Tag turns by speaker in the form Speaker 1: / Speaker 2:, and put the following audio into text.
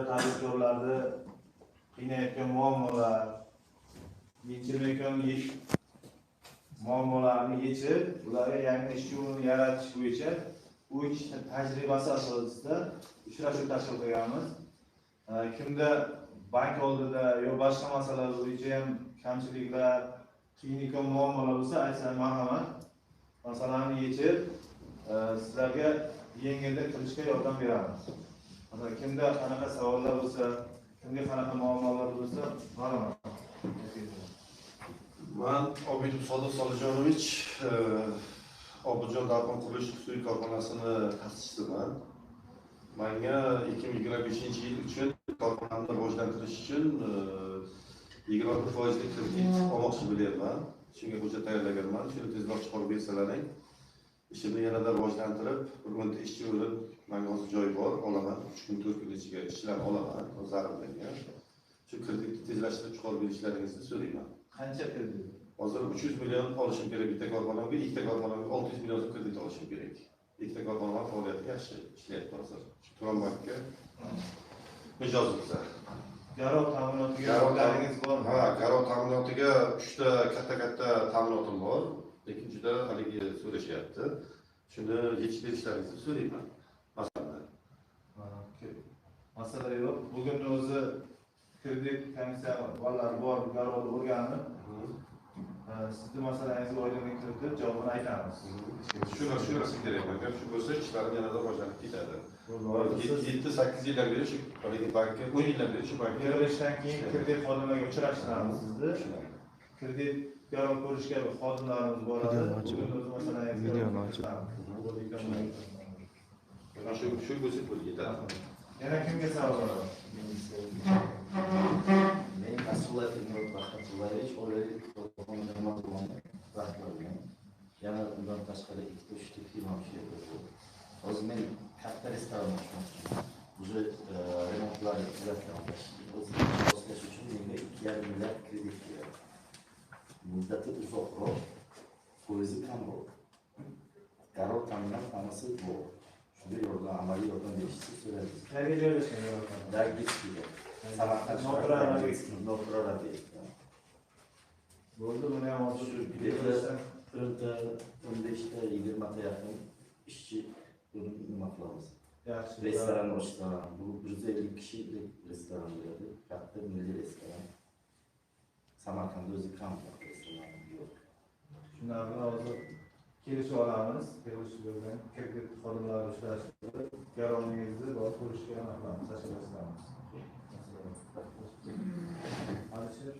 Speaker 1: tadbirkorlarni qiynayotgan muammolar, yechilmayotgan muammolarni yechib, ularga yangi ish o'rnini yaratish bo'yicha bu ish tajribasi asosida uchrashuv tashkil qilganmiz. Kimda bank oldida yo boshqa masalalar bo'yicha ham kamchiliklar, qiynayotgan muammolar bo'lsa, aytsa marhamat, masalalarni yechib, sizlarga yengillik qilishga yordam beramiz. Kimda qanaqa savollar bo'lsa, kimga qanaqa muammolar bo'lsa, marhamat.
Speaker 2: Men Obidov Sodiq Solijonovich, Obidjon Darxon qurilish xususiy korxonasini ta'sischisiman. Menga 2025-yil uchun korxonamni rivojlantirish uchun 20% kredit olmoqchi bo'lyapman. Shunga hujjat tayyorlaganman. Shuni tezroq chiqarib bersalaring, ishimni yanada rivojlantirib, bir o'nta ishchi o'rin menga hozir joy bor, olaman. 3 kun 4 kun ichiga ishchilar olaman o'zlarimga. Shu kreditni tezlashtirib chiqarib berishlaringizni so'rayman.
Speaker 1: Qancha kredit?
Speaker 2: Hozir 300 million olishim kerak bitta korxonamga, ikkita korxonamga 600 million kredit olishim kerak. Ikkita korxona faoliyati yaxshi ishlayapti hozir. Turan bankka mijoz bo'lsa.
Speaker 1: Garov ta'minotiga joylaringiz bormi?
Speaker 2: Ha, garov ta'minotiga 3 ta katta ta'minotim bor, lekin juda haligi so'rashyapti. Shuni yechib berishlaringizni so'rayman. Masalan.
Speaker 1: Masala yo'q. Bugun o'zi kredit komissiyalar bor, garovni o'rganib, sizni masalangizga oydinlik kiritib, javobini aytamiz.
Speaker 2: Shu narsa kerak. Agar shu bo'lsa, ishlarim yanada rivojlanib ketadi. 7-8 yillar beri shu bankka, 10 yillar beri shu bankka
Speaker 1: yig'ilishdan keyin kredit xodimlariga uchrashtiramiz sizni. Kredit garov ko'rishga xodimlarimiz boradi. Bugun o'z masalangizga
Speaker 2: shu bo'lsa ketadi.
Speaker 1: Yana kimga savol bor?
Speaker 3: Men mas'uliyatli rahmatullayevich olaylik rahmatlar. Yana undan tashqari 2-3 firma ishlayapti. Hozir men katta restoran ochmoqchiman. Уже remontlar tugatganmiz. Boshlash uchun menga 2,5 milliard kredit kerak. Muddati uzoqroq, foizi kamroq. Garov ta'minot hammasi bor. Shunga yordam, amaliy yordam berishni so'raymiz.
Speaker 1: Qayerga joylashgan garov?
Speaker 3: Dagistga. Samarqand Noqurarada.
Speaker 1: Bo'ldi, buni ham hozir
Speaker 3: Printa 15 ta 20 ta yaqin ishchi nima qilamiz?
Speaker 1: Yaxshi.
Speaker 3: Restoran ochsa, bu 150 kishilik restoran bo'ladi. Katta milliy restoran. Samarqandda o'zi kam restoran yo'q.
Speaker 1: Shundan hozir kelishib olamiz. Kelishib bo'lgan kredit xodimlari ishlashtirib, garovingizni borib ko'rishga aniqlamiz, tashkillashtamiz. Alisher.